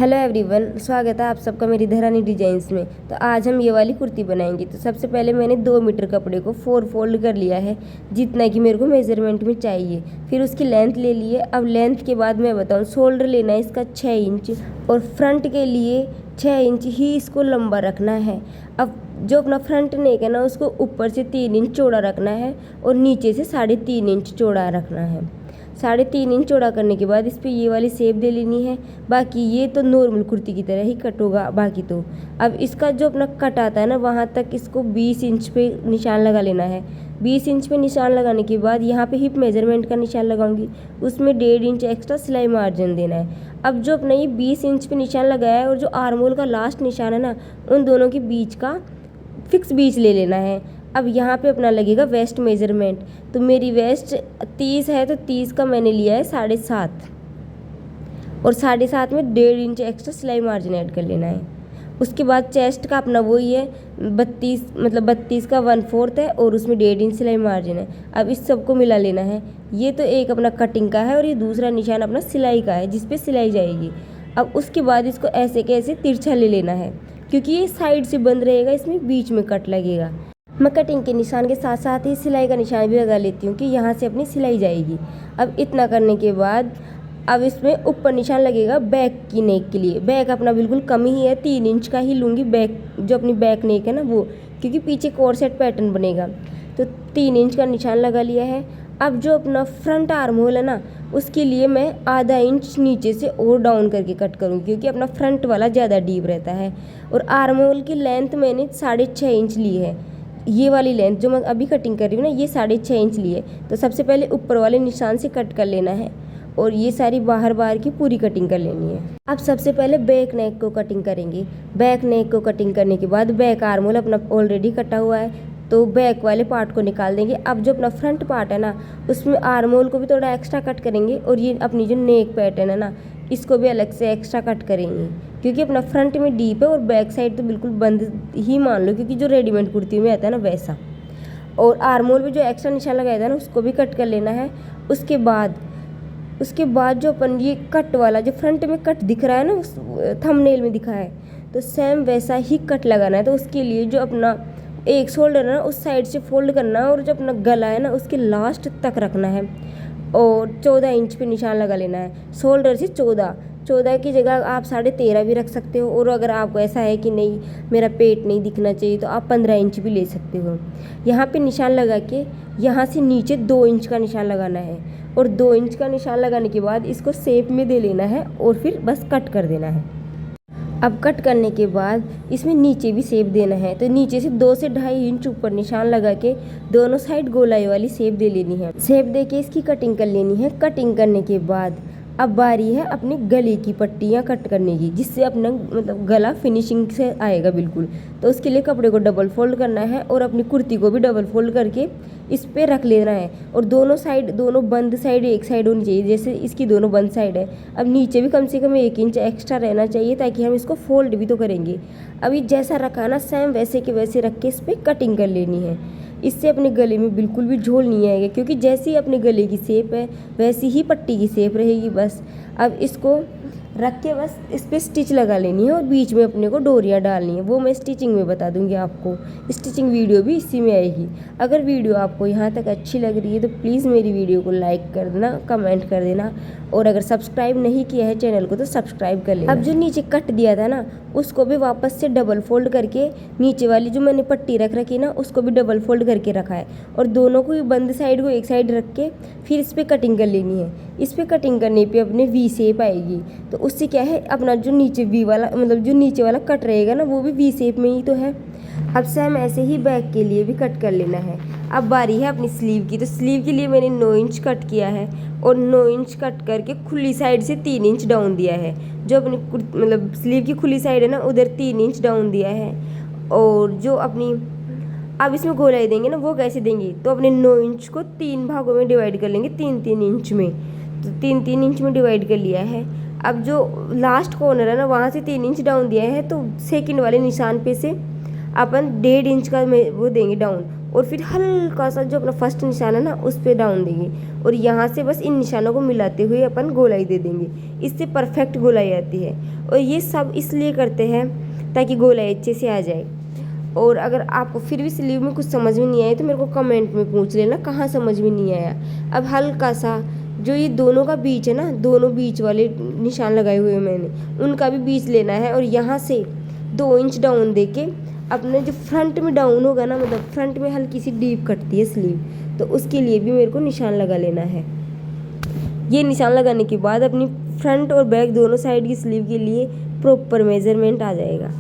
Hello everyone, स्वागत है आप सबका मेरी धरानी डिजाइन्स में। तो आज हम ये वाली कुर्ती बनाएंगे। तो सबसे पहले मैंने 2 मीटर कपड़े को 4 फोल्ड कर लिया है, जितना कि मेरे को मेजरमेंट में चाहिए। फिर उसकी लेंथ ले लिए। अब लेंथ के बाद मैं बताऊँ, शोल्डर लेना है इसका 6 इंच और फ्रंट के लिए 6 इंच ही इसको लंबा रखना है। अब जो अपना फ्रंट नेक है ना, उसको ऊपर से 3 इंच चौड़ा रखना है और नीचे से 3.5 इंच चौड़ा रखना है। 3.5 इंच चौड़ा करने के बाद इस पर ये वाली शेप दे लेनी है। बाकी ये तो नॉर्मल कुर्ती की तरह ही कट होगा बाकी तो। अब इसका जो अपना कट आता है ना, वहाँ तक इसको 20 इंच पे निशान लगा लेना है। 20 इंच पे निशान लगाने के बाद यहाँ पे हिप मेजरमेंट का निशान लगाऊंगी, उसमें 1.5 इंच एक्स्ट्रा सिलाई मार्जिन देना है। अब जो अपना ये 20 इंच पे निशान लगाया है और जो आर्म होल का लास्ट निशान है ना, उन दोनों के बीच का फिक्स बीच ले लेना है। अब यहाँ पे अपना लगेगा वेस्ट मेजरमेंट। तो मेरी वेस्ट 30 है, तो 30 का मैंने लिया है 7.5 और 7.5 में 1.5 इंच एक्स्ट्रा सिलाई मार्जिन ऐड कर लेना है। उसके बाद चेस्ट का अपना वही है 32, मतलब 32 का 1/4 है और उसमें 1.5 इंच सिलाई मार्जिन है। अब इस सबको मिला लेना है। ये तो एक अपना कटिंग का है और ये दूसरा निशान अपना सिलाई का है, जिसपे सिलाई जाएगी। अब उसके बाद इसको ऐसे कैसे तिरछा ले लेना है, क्योंकि ये साइड से बंद रहेगा, इसमें बीच में कट लगेगा। मैं कटिंग के निशान के साथ साथ ही सिलाई का निशान भी लगा लेती हूँ कि यहाँ से अपनी सिलाई जाएगी। अब इतना करने के बाद अब इसमें ऊपर निशान लगेगा बैक की नेक के लिए। बैक अपना बिल्कुल कम ही है, 3 इंच का ही लूँगी बैक, जो अपनी बैक नेक है ना वो, क्योंकि पीछे कोर सेट पैटर्न बनेगा। तो 3 इंच का निशान लगा लिया है। अब जो अपना फ्रंट आर्म होल है ना, उसके लिए मैं आधा इंच नीचे से और डाउन करके कट करूँगी, क्योंकि अपना फ्रंट वाला ज़्यादा डीप रहता है। और आर्म होल की लेंथ मैंने 6.5 इंच ली है। ये वाली लेंथ जो मैं अभी कटिंग कर रही हूँ ना, ये 6.5 इंच ली है। तो सबसे पहले ऊपर वाले निशान से कट कर लेना है और ये सारी बाहर की पूरी कटिंग कर लेनी है। अब सबसे पहले बैक नेक को कटिंग करेंगे। बैक नेक को कटिंग करने के बाद बैक आर्म होल अपना ऑलरेडी कटा हुआ है, तो बैक वाले पार्ट को निकाल देंगे। अब जो अपना फ्रंट पार्ट है ना, उसमें आर्म होल को भी थोड़ा एक्स्ट्रा कट करेंगे और ये अपनी जो नेक पैटर्न है ना, इसको भी अलग से एक्स्ट्रा कट करेंगे, क्योंकि अपना फ्रंट में डीप है और बैक साइड तो बिल्कुल बंद ही मान लो, क्योंकि जो रेडीमेड कुर्ती में आता है ना वैसा। और आर्म होल में जो एक्स्ट्रा निशान लगाया था ना, उसको भी कट कर लेना है। उसके बाद जो अपन ये कट वाला जो फ्रंट में कट दिख रहा है ना, उस थंबनेल में दिखा है, तो सेम वैसा ही कट लगाना है। तो उसके लिए जो अपना एक शोल्डर है ना, उस साइड से फोल्ड करना है और जो अपना गला है ना, उसके लास्ट तक रखना है और 14 इंच पे निशान लगा लेना है। शोल्डर से 14 की जगह आप 13.5 भी रख सकते हो। और अगर आपको ऐसा है कि नहीं मेरा पेट नहीं दिखना चाहिए, तो आप 15 इंच भी ले सकते हो। यहाँ पे निशान लगा के यहाँ से नीचे 2 इंच का निशान लगाना है और 2 इंच का निशान लगाने के बाद इसको शेप में दे लेना है और फिर बस कट कर देना है। अब कट करने के बाद इसमें नीचे भी शेप देना है, तो नीचे से 2 से 2.5 इंच ऊपर निशान लगा के दोनों साइड गोलाई वाली शेप दे लेनी है। शेप दे के इसकी कटिंग कर लेनी है। कटिंग करने के बाद अब बारी है अपनी गले की पट्टियाँ कट करने की, जिससे अपना मतलब गला फिनिशिंग से आएगा बिल्कुल। तो उसके लिए कपड़े को डबल फोल्ड करना है और अपनी कुर्ती को भी डबल फोल्ड करके इस पे रख लेना है। और दोनों साइड, दोनों बंद साइड एक साइड होनी चाहिए, जैसे इसकी दोनों बंद साइड है। अब नीचे भी कम से कम 1 इंच एक्स्ट्रा रहना चाहिए, ताकि हम इसको फोल्ड भी तो करेंगे। अभी जैसा रखा ना, सेम वैसे के वैसे रख के इस पर कटिंग कर लेनी है। इससे अपने गले में बिल्कुल भी झोल नहीं आएगा, क्योंकि जैसी ही अपने गले की शेप है वैसी ही पट्टी की शेप रहेगी बस। अब इसको रख के बस इस पर स्टिच लगा लेनी है और बीच में अपने को डोरियाँ डालनी है। वो मैं स्टिचिंग में बता दूंगी आपको, स्टिचिंग वीडियो भी इसी में आएगी। अगर वीडियो आपको यहाँ तक अच्छी लग रही है तो प्लीज़ मेरी वीडियो को लाइक कर देना, कमेंट कर देना, और अगर सब्सक्राइब नहीं किया है चैनल को तो सब्सक्राइब कर लेना। अब जो नीचे कट दिया था ना, उसको भी वापस से डबल फोल्ड करके नीचे वाली जो मैंने पट्टी रख रखी ना, उसको भी डबल फोल्ड करके रखा है और दोनों को बंद साइड को एक साइड रख के फिर इस पर कटिंग कर लेनी है। इस पर कटिंग करने पे अपने वी शेप आएगी। तो उससे क्या है, अपना जो नीचे वी वाला मतलब जो नीचे वाला कट रहेगा ना, वो भी वी शेप में ही तो है। अब सेम ऐसे ही बैक के लिए भी कट कर लेना है। अब बारी है अपनी स्लीव की। तो स्लीव के लिए मैंने 9 इंच कट किया है और 9 इंच कट करके खुली साइड से 3 इंच डाउन दिया है। जो अपनी मतलब स्लीव की खुली साइड है ना, उधर 3 इंच डाउन दिया है। और जो अपनी अब इसमें गोलाई देंगे ना, वो कैसे देंगे, तो अपने 9 इंच को 3 भागों में डिवाइड कर लेंगे, 3-3 इंच में। तो 3-3 इंच में डिवाइड कर लिया है। अब जो लास्ट कॉर्नर है ना, वहाँ से 3 इंच डाउन दिया है, तो सेकंड वाले निशान पे से अपन 1.5 इंच का वो देंगे डाउन और फिर हल्का सा जो अपना फर्स्ट निशान है ना उस पे डाउन देंगे और यहाँ से बस इन निशानों को मिलाते हुए अपन गोलाई दे देंगे। इससे परफेक्ट गोलाई आती है। और ये सब इसलिए करते हैं ताकि गोलाई अच्छे से आ जाए। और अगर आपको फिर भी स्लीव में कुछ समझ में नहीं आया तो मेरे को कमेंट में पूछ लेना कहाँ समझ में नहीं आया। अब हल्का सा जो ये दोनों का बीच है ना, दोनों बीच वाले निशान लगाए हुए मैंने, उनका भी बीच लेना है और यहाँ से 2 इंच डाउन देके अपने जो फ्रंट में डाउन होगा ना, मतलब फ्रंट में हल्की सी डीप कटती है स्लीव, तो उसके लिए भी मेरे को निशान लगा लेना है। ये निशान लगाने के बाद अपनी फ्रंट और बैक दोनों साइड की स्लीव के लिए प्रॉपर मेजरमेंट आ जाएगा।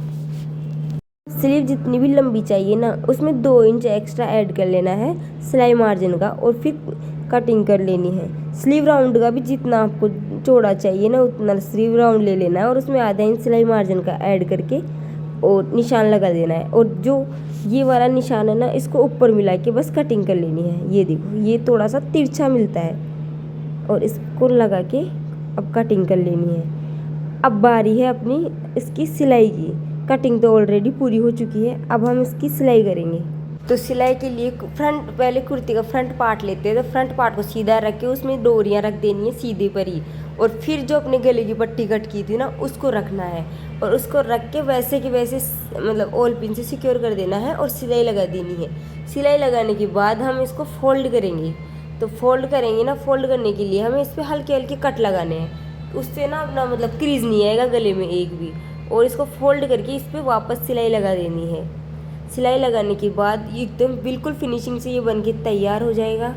स्लीव जितनी भी लंबी चाहिए ना उसमें 2 इंच एक्स्ट्रा ऐड कर लेना है सिलाई मार्जिन का और फिर कटिंग कर लेनी है। स्लीव राउंड का भी जितना आपको चौड़ा चाहिए ना उतना स्लीव राउंड ले लेना है और उसमें आधा इंच सिलाई मार्जिन का ऐड करके और निशान लगा देना है। और जो ये वाला निशान है ना इसको ऊपर मिला के बस कटिंग कर लेनी है। ये देखो ये थोड़ा सा तिरछा मिलता है और इसको लगा के अब कटिंग कर लेनी है। अब बारी है अपनी इसकी सिलाई की। कटिंग तो ऑलरेडी पूरी हो चुकी है, अब हम इसकी सिलाई करेंगे। तो सिलाई के लिए पहले कुर्ती का फ्रंट पार्ट लेते हैं। तो फ्रंट पार्ट को सीधा रख के उसमें डोरियाँ रख देनी है सीधे पर ही, और फिर जो अपने गले की पट्टी कट की थी ना उसको रखना है और उसको रख के वैसे कि वैसे मतलब ऑल पिन से सिक्योर कर देना है और सिलाई लगा देनी है। सिलाई लगाने के बाद हम इसको फोल्ड करेंगे। तो फोल्ड करेंगे ना, फोल्ड करने के लिए हमें इस पर हल्के हल्के कट लगाने हैं, उससे ना अपना मतलब क्रीज नहीं आएगा गले में एक भी। और इसको फोल्ड करके इस पर वापस सिलाई लगा देनी है। सिलाई लगाने के बाद एकदम बिल्कुल फिनिशिंग से ये बन के तैयार हो जाएगा।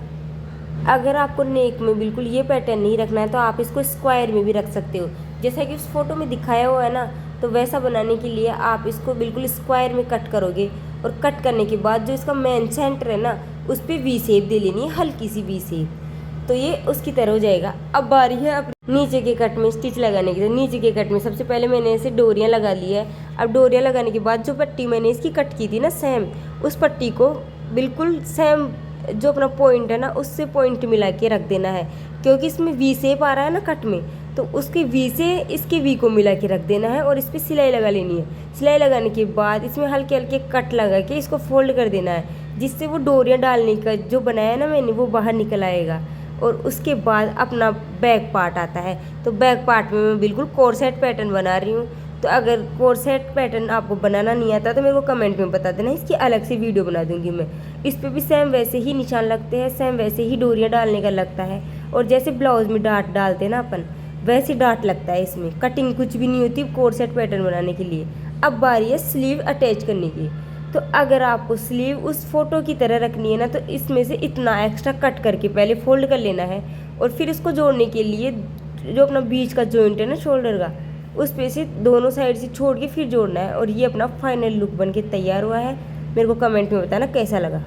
अगर आपको नेक में बिल्कुल ये पैटर्न नहीं रखना है तो आप इसको स्क्वायर में भी रख सकते हो, जैसा कि उस फोटो में दिखाया हुआ है ना। तो वैसा बनाने के लिए आप इसको बिल्कुल स्क्वायर में कट करोगे और कट करने के बाद जो इसका मेन सेंटर है ना उस पर वी शेप दे लेनी है, हल्की सी वी शेप, तो ये उसकी तरह हो जाएगा। अब बारी है अब नीचे के कट में स्टिच लगाने की। तो नीचे के कट में सबसे पहले मैंने ऐसे डोरियाँ लगा ली है। अब डोरियाँ लगाने के बाद जो पट्टी मैंने इसकी कट की थी ना सेम, उस पट्टी को बिल्कुल सेम जो अपना पॉइंट है ना उससे पॉइंट मिला के रख देना है, क्योंकि इसमें वी शेप आ रहा है ना कट में, तो उसके वी से इसके वी को मिला के रख देना है और इस पर सिलाई लगा लेनी है। सिलाई लगाने के बाद इसमें हल्के हल्के कट लगा के इसको फोल्ड कर देना है, जिससे वो डोरियाँ डालने का जो बनाया ना मैंने वो बाहर निकल आएगा। और उसके बाद अपना बैक पार्ट आता है। तो बैक पार्ट में मैं बिल्कुल कोर्सेट पैटर्न बना रही हूँ। तो अगर कोर्सेट पैटर्न आपको बनाना नहीं आता तो मेरे को कमेंट में बता देना, इसकी अलग से वीडियो बना दूंगी मैं। इस पे भी सेम वैसे ही निशान लगते हैं, सेम वैसे ही डोरियाँ डालने का लगता है, और जैसे ब्लाउज में डाट डालते हैं ना अपन वैसे डाट लगता है। इसमें कटिंग कुछ भी नहीं होती कोर्सेट पैटर्न बनाने के लिए। अब बारी है स्लीव अटैच करने की। तो अगर आपको स्लीव उस फोटो की तरह रखनी है ना तो इसमें से इतना एक्स्ट्रा कट करके पहले फोल्ड कर लेना है और फिर इसको जोड़ने के लिए जो अपना बीच का जॉइंट है ना शोल्डर का, उस पे से दोनों साइड से छोड़ के फिर जोड़ना है। और ये अपना फाइनल लुक बन के तैयार हुआ है। मेरे को कमेंट में बताना कैसा लगा।